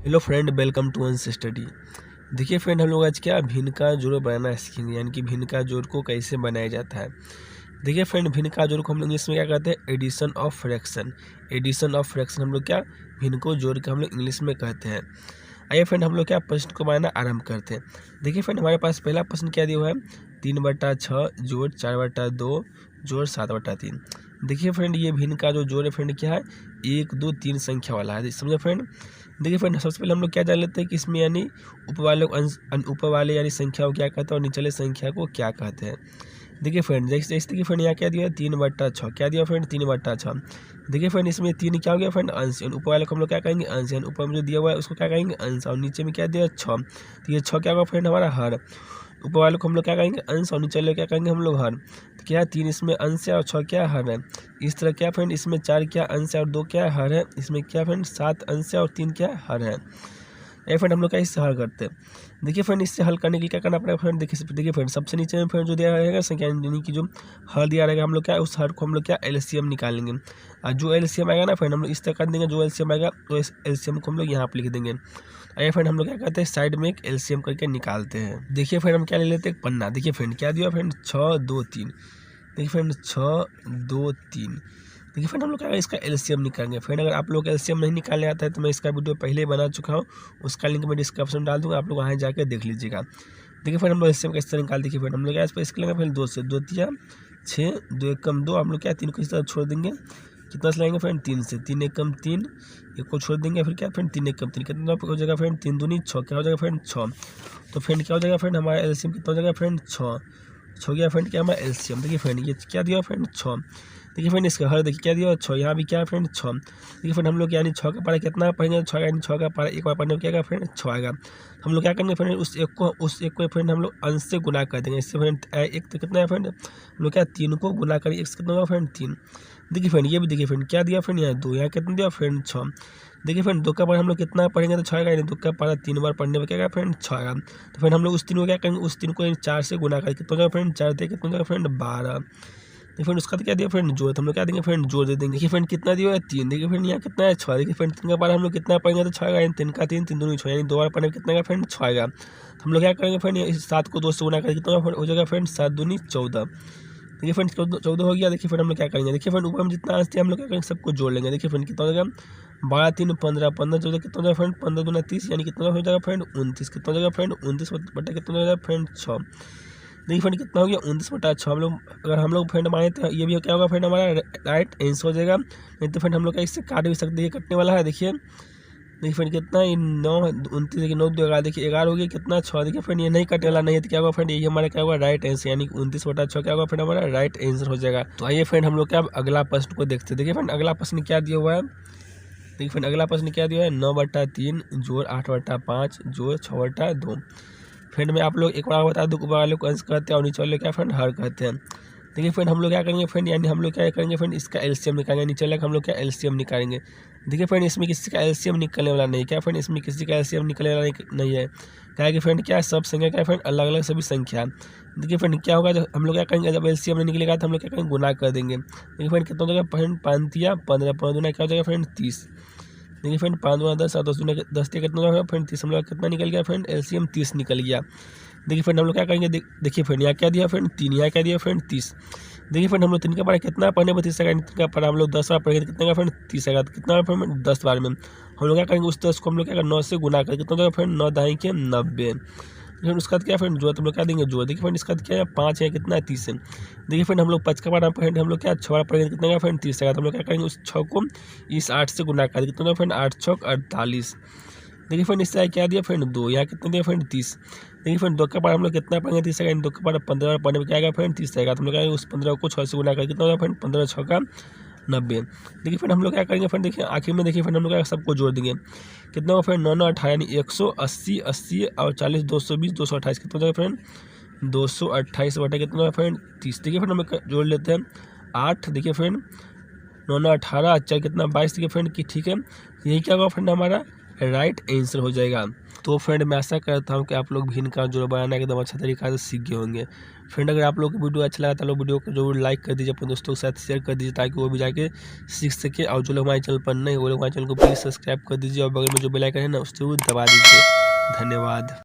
Hello friend, welcome to one study. देखिए friend, हम लोग आज क्या भिन्न का जोड़ बनाना सीखेंगे, यानी कि भिन्न का जोड़ को कैसे बनाया जाता है। देखिए फ्रेंड, भिन्न का जोड़ को हम लोग इंग्लिश में क्या कहते हैं? Addition of fraction. Addition of fraction हम लोग क्या भिन्न को जोड़ के हम लोग इंग्लिश में कहते हैं। आइए फ्रेंड, हम लोग क्या प्रश्न को बनाना आरंभ करते हैं। देखिए फ्रेंड, हमारे पास पहला प्रश्न क्या दिया हुआ है? 3/6 जोड़ 4/2 जोड़ 7/3। देखिए फ्रेंड, ये भिन्न का जो जोड़ है फ्रेंड क्या है? 1, 2, 3 संख्या वाला है। समझे फ्रेंड? देखिए फ्रेंड, सबसे पहले हम लोग क्या जान लेते हैं कि इसमें यानी ऊपर वाले यानी संख्या को क्या कहते हैं और नीचे वाले संख्या को क्या कहते हैं। देखिए फ्रेंड, जैसे देखिए फ्रेंड, यहाँ क्या दिया है? 3/6। क्या दिया फ्रेंड? 3/6। देखिए फ्रेंड, इसमें 3 क्या हो गया फ्रेंड? अंश। ऊपर वाले को हम लोग क्या कहेंगे? अंश। ऊपर में जो दिया हुआ है उसको क्या कहेंगे? अंश। और नीचे में क्या दिया है? 6। तो ये 6 क्या होगा फ्रेंड? हमारा हर। ऊपर वाले को हम लोग क्या कहेंगे? अंश। और नीचे वाले क्या कहेंगे हम लोग? हर। तो क्या है? 3 इसमें अंश है और 6 क्या हर है। इस तरह क्या फ्रेंड, इसमें 4 क्या अंश है और 2 क्या हर है। इसमें क्या फ्रेंड? 7 अंश है और 3 क्या हर है। ये फ्रेंड हम लोग क्या इससे हल करते हैं। देखिए फ्रेंड, इससे हल करने के लिए क्या करना पड़ेगा फ्रेंड? देखिए फ्रेंड, सबसे नीचे में फ्रेंड जो दिया रहेगा संख्या, यानी कि जो हर दिया रहेगा हम लोग क्या उस हर को हम लोग क्या एलसीएम निकालेंगे। और जो एलसीएम आएगा ना फ्रेंड, हम लोग इस तरह कर देंगे, जो एलसीएम आएगा तो इस एलसीएम को हम लोग यहाँ पर लिख देंगे। आइए फ्रेंड, हम लोग क्या करते हैं? साइड में एक एलसीएम करके निकालते हैं। देखिए फ्रेंड, हम क्या ले लेते हैं? पन्ना। देखिए फ्रेंड, क्या दिया फ्रेंड? 6, 2, 3। देखिए फ्रेंड, 6, 2, 3। देखिए फ्रेंड, हम लोग क्या इसका एलसीएम निकालेंगे। फ्रेंड, अगर आप लोग एलसीएम नहीं निकालने आता है तो मैं इसका वीडियो पहले ही बना चुका हूँ, उसका लिंक मैं डिस्क्रिप्शन में डाल दूँगा, आप लोग वहाँ जाकर देख लीजिएगा। देखिए फ्रेंड, हम लोग एलसीएम कैसे निकाल। देखिए फ्रेंड, हम लोग इस पर इसके लेंगे फ्रेंड 2 से। 2 तिया 6, 2 एकम 2। हम लोग क्या 3 को इस तरह छोड़ देंगे। कितना से लाएंगे फ्रेंड? 3 से। 3 एकम 3, एक को छोड़ देंगे। फिर क्या फ्रेंड? 3 एकम 3। कितना हो जाएगा फ्रेंड? 3 दूनी 6। क्या हो जाएगा फ्रेंड? 6। तो फ्रेंड क्या हो जाएगा फ्रेंड? हमारा एलसीएम कितना हो जाएगा फ्रेंड? 6। 6 गया फ्रेंड क्या हमारा एलसीएम। देखिए फ्रेंड, ये क्या दिया फ्रेंड? 6। देखिए फ्रेंड, इसका हर देखिए क्या दिया? 6। यहाँ भी क्या है फ्रेंड? 6। देखिए फ्रेंड, हम लोग यानी 6 का पारा कितना पढ़ेंगे? 6 यानी 6 का पारा एक बार पढ़ने में क्या आएगा फ्रेंड? 6 आएगा। हम लोग क्या करेंगे फ्रेंड? उस एक को फ्रेंड हम लोग अंश से गुना कर देंगे। इससे फ्रेंड एक तो कितना है फ्रेंड? हम लोग क्या 3 को गुना करेंगे। एक से कितना होगा फ्रेंड? 3। देखिए फ्रेंड, ये भी देखिए फ्रेंड क्या दिया फ्रेंड? यहाँ 2। यहाँ कितना दिया फ्रेंड? 6। देखिए फ्रेंड, 2 का पारा हम लोग कितना पढ़ेंगे तो 6 आएगा, यानी 2 का पारा 3 बार पढ़ने में क्या आएगा फ्रेंड? 6 आएगा। तो फ्रेंड हम लोग उस 3 को क्या करेंगे? उस 3 को 4 से गुना करेंगे। कितना हो जाएगा फ्रेंड? 4 दे कितना हो जाएगा फ्रेंड? 12। देखिए फ्रेंड, उसका तो क्या दिया फ्रेंड? जोड़। तो हम लोग क्या देंगे फ्रेंड? जोड़ दे देंगे। देखिए फ्रेंड, कितना दिया है? 3। देखिए फ्रेंड, यहाँ कितना है? 6। देखिए फ्रेंड, 3 का पारा हम लोग कितना पढ़ेंगे तो 6 आएगा, यानी 3 का 3, 3 दूनी 6, यानी 2 बार पढ़ने में कितना आएगा फ्रेंड? 6 आएगा। तो हम लोग क्या करेंगे फ्रेंड? इस 7 को 2 से गुना करेंगे। कितना हो जाएगा फ्रेंड? 7 दूनी 14। देखिए फ्रेंड, 14 हो गया। देखिए फ्रेंड, हम लोग क्या करेंगे? देखिए फ्रेंड, ऊपर में जितना अंश थे हम लोग क्या करेंगे? सबको जोड़ लेंगे। देखिए फ्रेंड, कितना हो जाएगा? 12, 3, 15। 15 14 कितना हो जाएगा फ्रेंड? 15 दूना 30, यानी कितना हो जाएगा फ्रेंड? 29। कितना हो जाएगा फ्रेंड? 29 बटा कितना हो जाएगा फ्रेंड? 6। देखिए फ्रेंड, कितना हो गया? 29/6। हम लोग फ्रेंड माने तो ये भी क्या होगा फ्रेंड? हमारा राइट आंसर हो जाएगा। नहीं तो फ्रेंड हम लोग क्या इससे काट भी सकते हैं, कटने वाला है। देखिए फ्रेंड, कितना ये 9 29। देखिए 9 2 11। देखिए 11 हो गया। कितना? 6। देखिए फ्रेंड, ये नहीं कटने वाला नहीं है तो क्या होगा फ्रेंड? ये हमारा क्या होगा? राइट आंसर, यानी 29/6 क्या होगा फ्रेंड? हमारा राइट आंसर हो जाएगा। तो आइए फ्रेंड, हम लोग क्या अगला प्रश्न को देखते हैं। देखिए फ्रेंड, अगला प्रश्न क्या दिया हुआ है? देखिए फ्रेंड, अगला प्रश्न क्या दिया है? 9/3 जोड़ 8/5 जोड़ 6/2। फ्रेंड में आप लोग एक बार बता दो, ऊपर वाले को अंश कहते हैं और नीचे वाले क्या फ्रेंड? हर कहते हैं। देखिए फ्रेंड, हम लोग क्या करेंगे फ्रेंड? यानी हम लोग क्या करेंगे फ्रेंड? इसका एलसीएम निकालेंगे। नीचे वाले का हम लोग क्या एलसीएम निकालेंगे। देखिए फ्रेंड, इसमें किसी का एलसीएम निकलने वाला नहीं। क्या फ्रेंड? इसमें किसी का एलसीएम निकलने वाला नहीं है। क्या है कि फ्रेंड क्या है? सब संख्या क्या है फ्रेंड? अलग अलग सभी संख्या। देखिए फ्रेंड, क्या होगा जब हम लोग क्या करेंगे? जब एलसीएम नहीं निकलेगा तो हम लोग क्या करेंगे? गुना कर देंगे। देखिए फ्रेंड, कितना हो जाएगा फ्रेंड? 5 तिया 15। 15 दूना क्या हो जाएगा फ्रेंड? 30। देखिए फ्रेंड, 5 दूना 10 और 10 दूना 10 तिया कितना होगा फ्रेंड? 30। हम लोग कितना निकल गया फ्रेंड? एलसीएम 30 निकल गया। देखिए फ्रेंड, हम लोग क्या करेंगे? देखिए फ्रेंड, यहाँ क्या दिया फ्रेंड? 3। यहाँ क्या दिया फ्रेंड? 30। देखिए फ्रेंड, हम लोग 3 का पारा कितना पढ़ने में 30 आएगा। 3 का पारा हम लोग 10 बार पढ़ेंगे तो कितना का फ्रेंड? 30 आएगा। तो कितना फ्रेंड? 10 बार में हम लोग क्या करेंगे? उस 10 को हम लोग क्या 9 से गुना करेंगे। कितना होगा फ्रेंड? 9 दाई के 90। लेकिन उसका क्या फ्रेंड? जोड़। तो हम लोग क्या देंगे? जोड़। देखिए फ्रेंड, इसका क्या है? 5 है। कितना है? 30 है। देखिए फ्रेंड, हम लोग 5 का पारा पढ़ेंगे, हम लोग क्या 6 बार पढ़ेंगे कितना का फ्रेंड? 30 आएगा। तो हम लोग क्या करेंगे? उस 6 को इस 8 से गुना करेंगे। कितना फ्रेंड? 8 6 48। देखिए फ्रेंड, इससे क्या दिया फ्रेंड? 2। यहाँ कितना दिया फ्रेंड? 30। देखिए फ्रेंड, 2 का पारा हम लोग कितना पढ़ेंगे? 30 आएगा। 2 का पारा 15 बार पढ़ने में क्या आएगा फ्रेंड? 30 आएगा। तो हम लोग क्या उस 15 को 6 से गुना करेंगे। कितना होगा फ्रेंड? 15 6 का 90। देखिए फ्रेंड, हम लोग क्या करेंगे फ्रेंड? देखिए आखिर में देखिए फ्रेंड, हम लोग क्या सबको जोड़ देंगे। कितना होगा फ्रेंड? 9 9 18, यानी 180 80 और 40 220 228। कितना हो जाएगा फ्रेंड? 228 बटा कितना होगा फ्रेंड? 30। देखिए फ्रेंड, हम लोग जोड़ लेते हैं 8। देखिए फ्रेंड, 9 9 18 4 कितना 22। देखिए फ्रेंड की ठीक है, यही क्या होगा फ्रेंड? हमारा राइट आंसर हो जाएगा। तो फ्रेंड मैं आशा करता हूँ कि आप लोग भिन्न का जोड़ बनाना एकदम अच्छा तरीका से सीख गए होंगे। फ्रेंड अगर आप लोग को वीडियो अच्छा लगा तो लोग वीडियो को जरूर लाइक कर दीजिए, अपने दोस्तों के साथ शेयर कर दीजिए ताकि वो भी जाके सीख सके। और जो लोग हमारे चैनल पर नहीं वो लोग हमारे चैनल को प्लीज़ सब्सक्राइब कर दीजिए और बगल में जो बेल आइकन है ना उसको दबा दीजिए। धन्यवाद।